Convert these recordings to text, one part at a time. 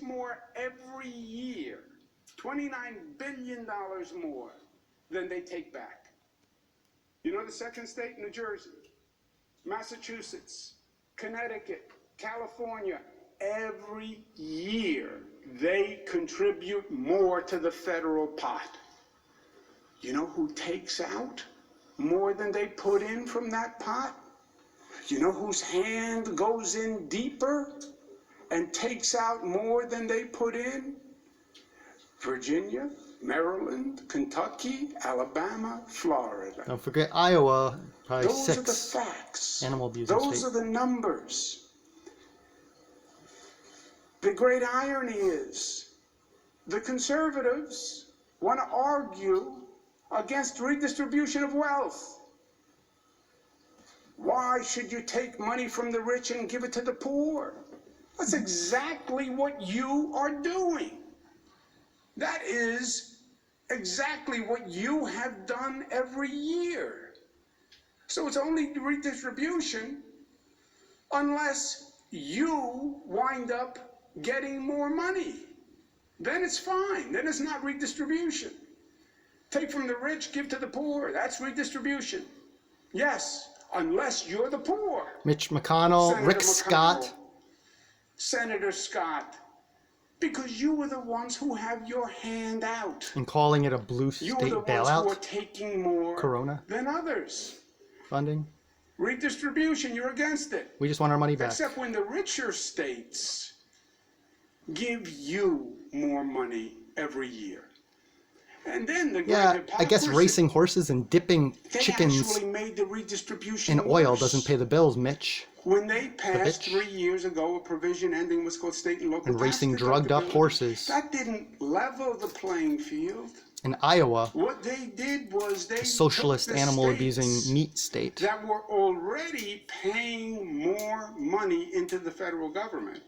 pays more every year, $29 billion more than they take back. You know the second state? New Jersey, Massachusetts, Connecticut, California. Every year they contribute more to the federal pot. You know who takes out more than they put in from that pot? You know whose hand goes in deeper and takes out more than they put in? Virginia, Maryland, Kentucky, Alabama, Florida. Don't forget Iowa, probably Those 6 are the facts. animal abusing Those state. are the numbers. The great irony is the conservatives want to argue against redistribution of wealth. Why should you take money from the rich and give it to the poor? That's exactly what you are doing. That is exactly what you have done every year. So it's only redistribution unless you wind up getting more money. Then it's fine. Then it's not redistribution. Take from the rich, give to the poor. That's redistribution. Yes, unless you're the poor. Mitch McConnell, Senator Rick McConnell, Scott. Senator Scott, because you were the ones who have your hand out. And calling it a blue state You are the ones bailout. who are taking more Corona than others. funding. Redistribution, you're against it. We just want our money back. Except when the richer states give you more money every year. And then the Yeah, great I guess hypocrisy, racing horses and dipping they chickens actually made the redistribution in oil worse. doesn't pay the bills, Mitch. When they passed bitch. 3 years ago a provision ending what's called state and local And tax racing drugged up deductibility, horses. that didn't level the playing field. In Iowa, What they did was they a socialist took the animal abusing states meat state. that were already paying more money into the federal government,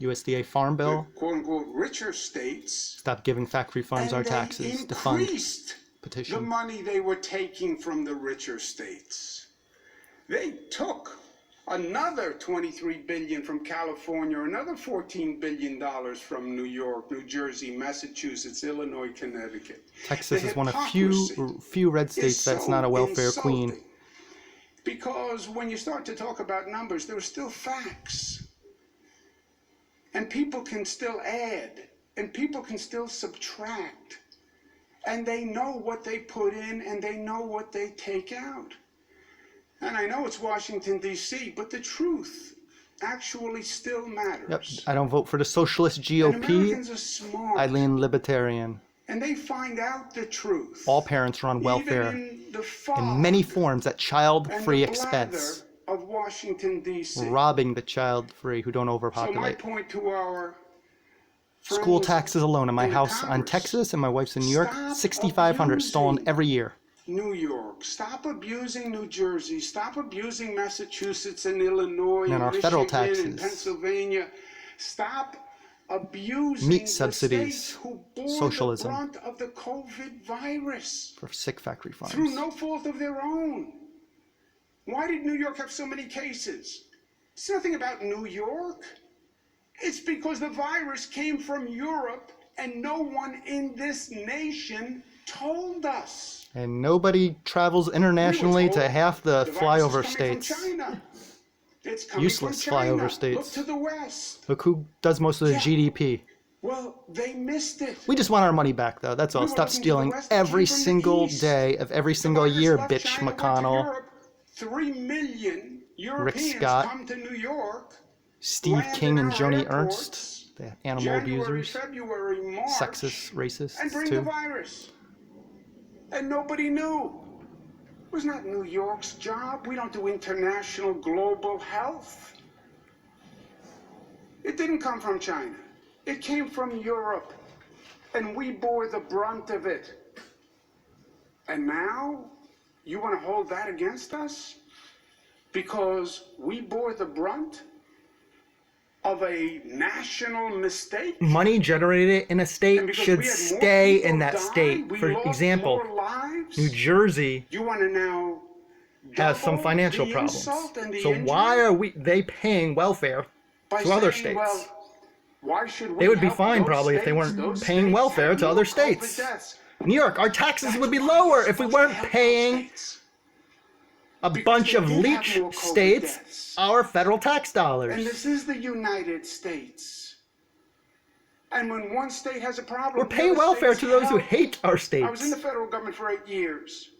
USDA Farm the Bill. quote-unquote richer states, Stop giving factory farms and our they taxes to fund increased the petition. money they were taking from the richer states. They took another $23 billion from California, another $14 billion from New York, New Jersey, Massachusetts, Illinois, Connecticut. Texas The is one of hypocrisy few red is states that's so not a welfare insulting. queen. Because when you start to talk about numbers, there are still facts. And people can still add, and people can still subtract. And they know what they put in, and they know what they take out. And I know it's Washington, D.C., but the truth actually still matters. Yep, I don't vote for the socialist And GOP. Americans are smart. I lean libertarian. And they find out the truth. All parents are on welfare Even in the fog in many forms at and child-free the expense, blather of Washington, D.C. robbing the child-free who don't So my overpopulate. point to our School friends taxes alone in my in house on Congress, Texas and my wife's in New York, stop $6,500 stolen abusing every year. New York, stop abusing New Jersey, stop abusing Massachusetts and Illinois And and our federal Michigan taxes. and Pennsylvania. Stop abusing Meat the subsidies, states who bore socialism. the brunt of the COVID virus For sick factory through farms. no fault of their own. Why did New York have so many cases? It's nothing about New York. It's because the virus came from Europe and no one in this nation told us. And nobody travels internationally to half the flyover states. It's coming Useless from China. flyover states. Look to the west. Look who does most of the Yeah. GDP. Well, they missed it. We just want our money back, though. That's all. We were Stop looking to the stealing west, it every came from the single east. day of every The single virus year, left bitch China, went to McConnell. Europe. 3 million Europeans Scott, come to New York. Steve land King in and our Joni airports, Ernst, the animal January, abusers, February, March, sexist, and racists, bring the too. virus. And nobody knew. It was not New York's job. We don't do international global health. It didn't come from China. It came from Europe. And we bore the brunt of it. And now you want to hold that against us? Because we bore the brunt of a national mistake? Money generated in a And state because should we had more stay people in that die, state. we For lost example, more lives? New Jersey You want to now has some double financial the problems. insult and the So injury why are they paying welfare by to other saying, states? well, Why should we They would be help fine those probably if they states? weren't Those paying states welfare had to more other COVID states. deaths. New York, our taxes That's would be why lower we're if we supposed to weren't help those paying states. a Because bunch they of did have leech more COVID states deaths. our federal tax And dollars. this is the United States. And when one state has a problem, We're paying welfare to those who hate our I was in states. the federal government for 8 years.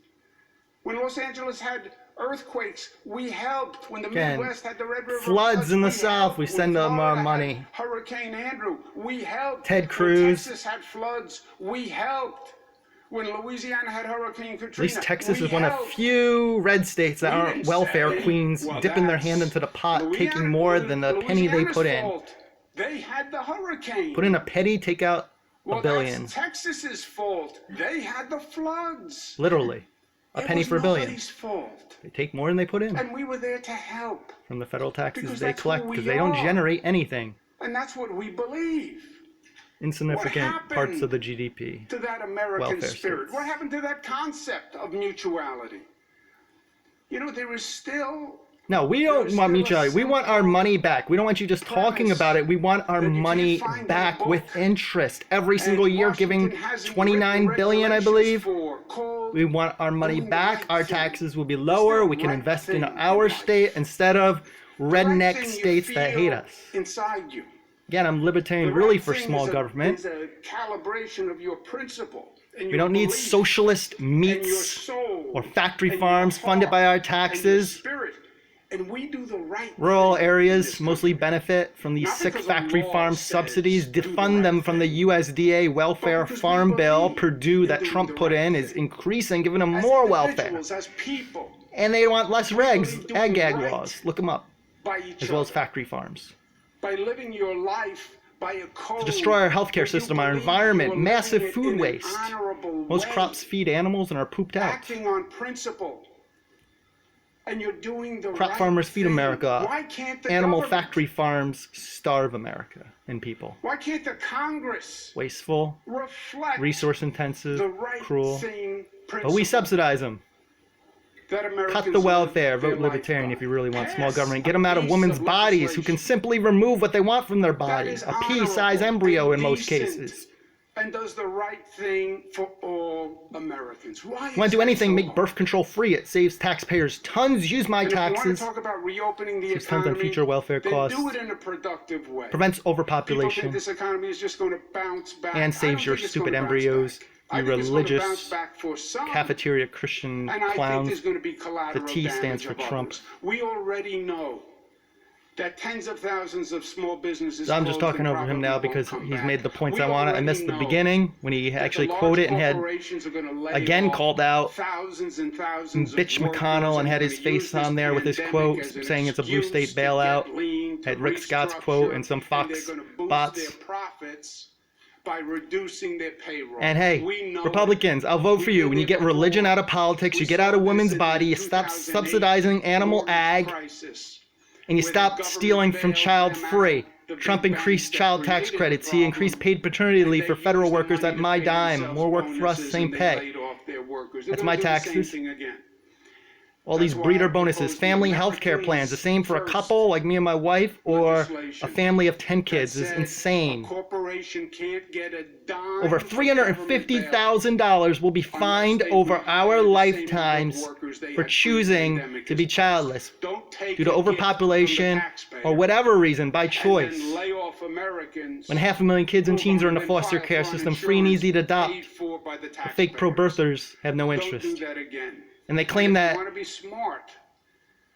When Los Angeles had earthquakes, we helped. When the Again, Midwest had the Red River floods in the we South, helped. we When send them our Florida had money. Hurricane Andrew, we helped. Ted Cruz. When Texas had floods, we helped. When Louisiana had Hurricane Katrina, At least Texas we is one of helped. few red states that We aren't didn't welfare say, queens well, dipping their that's hand into the pot, Louisiana- taking more than the penny they Louisiana's put in. fault. They had the hurricane. Put in a penny, take out well, a billion. that's Texas's fault. They had the floods. Literally. A penny for a billion. Nobody's fault. They take more than they put in And we were there to help. from the federal taxes Because they that's collect who we because they don't are. generate anything. And that's what we believe. Insignificant What parts happened of the GDP. to that American Welfare spirit? states. What happened to that concept of mutuality? You know, there is still No, we don't There's want still a mutuality. We want our money back. We don't want you just talking premise about it. We want our that you can't money find in a back book. with interest every single And year, Washington giving hasn't 29 written billion, I regulations believe. for called We want our money doing the back. right Our thing. taxes will be It's lower. the We can right invest in thing in our life. state instead of The right redneck thing you states that hate feel us. inside you. Again, I'm libertarian The really right for thing small is government. is a calibration of your principle and We your don't need belief socialist and your meats soul or factory and your farms funded by our heart and your taxes. spirit. And we do the right Rural thing in areas this mostly country. benefit from these Not sick because a factory law farm says subsidies. do the Defund right them from the thing. USDA welfare because we farm bill. believe Purdue in that doing Trump the put right in is thing. increasing, giving them As more welfare. individuals, as people, And they want less regs, believe doing ag right laws. Look them up, by each as well as other, factory farms. by living your life by a code To destroy our healthcare where you system, our believe environment, you are massive living it food in an waste. honorable Most way, crops feed animals and are pooped out. acting on principle, and you're doing the Crop right farmers feed thing. America. Why can't the Animal government? factory farms starve America and people. Why can't the Congress Wasteful, reflect resource intensive, the right cruel. thing But we principle subsidize them. that Americans Cut the welfare, live their vote life libertarian by? if you really want small Pass government. a Get them out of piece women's of bodies who can legislation simply remove what they want from their that body. is A pea-sized honorable embryo and in most decent cases. and does the right thing for all Americans. Why You want is to do that anything, so make hard? birth control free. It saves taxpayers tons. Use my And if you want taxes. to talk about reopening the Saves tons on economy, future welfare then costs. do it in a productive way. Prevents People think overpopulation. this economy is just going to bounce back. And I saves don't your think it's stupid gonna bounce embryos, back. I you think it's gonna religious bounce back for some, Cafeteria Christian and I think clowns. there's going to be collateral The T stands damage for of Trump. others. We already know that tens of thousands of small businesses. I'm just closed talking and over him probably now won't because come he's back. made the points We I wanted. I already missed the know beginning when he that actually the large quoted and had corporations are gonna lay again off called out thousands and thousands Mitch of workers, McConnell and had they're his gonna use face this on there with his pandemic quote as an saying it's a blue excuse state to get bailout. lean, to Had Rick Scott's quote and some restructure, Fox they're gonna boost bots. their profits by reducing their payroll. And hey, We know Republicans, I'll vote We for you. did When you it get religion before. out of politics, We you get saw out of this women's in the body, you stop 2008 subsidizing animal mortgage ag, crisis, and you where the stop government stealing from bailed child them out, free. the Trump big increased banks that child tax created the credits. He increased problem, paid paternity and leave for they federal used the workers money at to my pay dime. themselves More work for us, bonuses, same and they pay. laid off their workers. They're That's gonna my do the taxes. same thing again. All That's these why breeder I bonuses, propose the family health care plans, the same for a Americans couple like me and my wife, or a legislation family of 10 kids that is said insane. A corporation can't get a dime Over of government bailout $350,000 will be fined unless they over rehire our the same lifetimes number of workers they for had choosing pre-pandemic to as be possible. childless Don't take due to a gift from the overpopulation taxpayer or whatever reason by and choice. then lay off Americans When 500,000 kids and who teens are in the then foster file care for system, free and easy to insurance adopt, paid for by the the fake taxpayers. pro-birthers have no Don't do interest. that again. And they claim If that you want to be smart,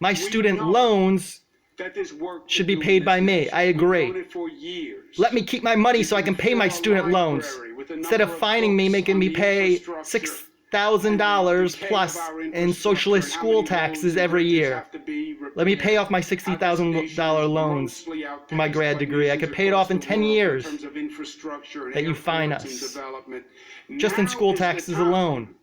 my student know loans that there's work to should be do in paid this by me. nation. I We've agree. known it for years. let me keep my money You so I can pay my fill a student loans. library with a Instead of number fining me, books making on me the pay infrastructure $6,000 decay plus of our in infrastructure socialist and how school many roads taxes and every bridges year. have to be Let me repaired, pay off my how this $60,000 nation loans grossly for my outpaces grad what degree. I nations could pay it off in across the 10 world years in terms of infrastructure and that you fine airports and us. development. Just in Now school is the taxes time alone.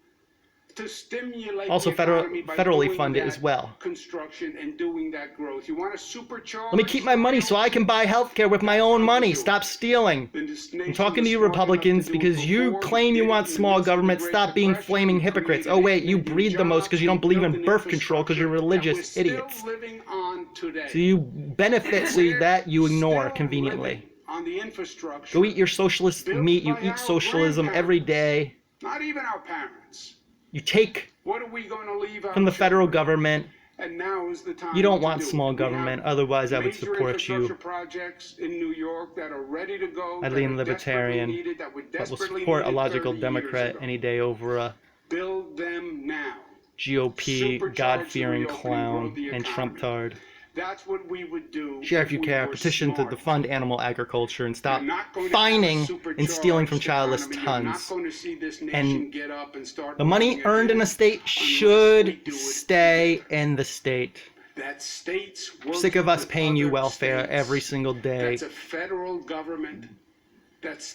to stimulate Also the economy by federally doing funded that as well. construction and doing that growth. You want to supercharge. Let me keep my money so I can buy health care with my own money. Stop stealing. I'm talking to you Republicans because you claim you want small government. Stop being flaming hypocrites. Oh wait, you breed the most because you don't believe in birth control because you're religious idiots. So you benefit so that you ignore conveniently. on the infrastructure. Go eat your socialist meat. You eat socialism every day. Not even our parents. You take What are we going to leave from the federal government. And now is the time. You don't want small government, otherwise I would support you. Major infrastructure projects in New York that are ready to go. I'd lean libertarian, but will support a logical Democrat any day over a build them now. GOP God-fearing clown and Trump-tard. That's what we would do. Share if you care. Petition to defund animal agriculture and stop fining and stealing from childless tons. And the money earned in a state should stay in the state. We're sick of us paying you welfare every single day. That's a federal government. That's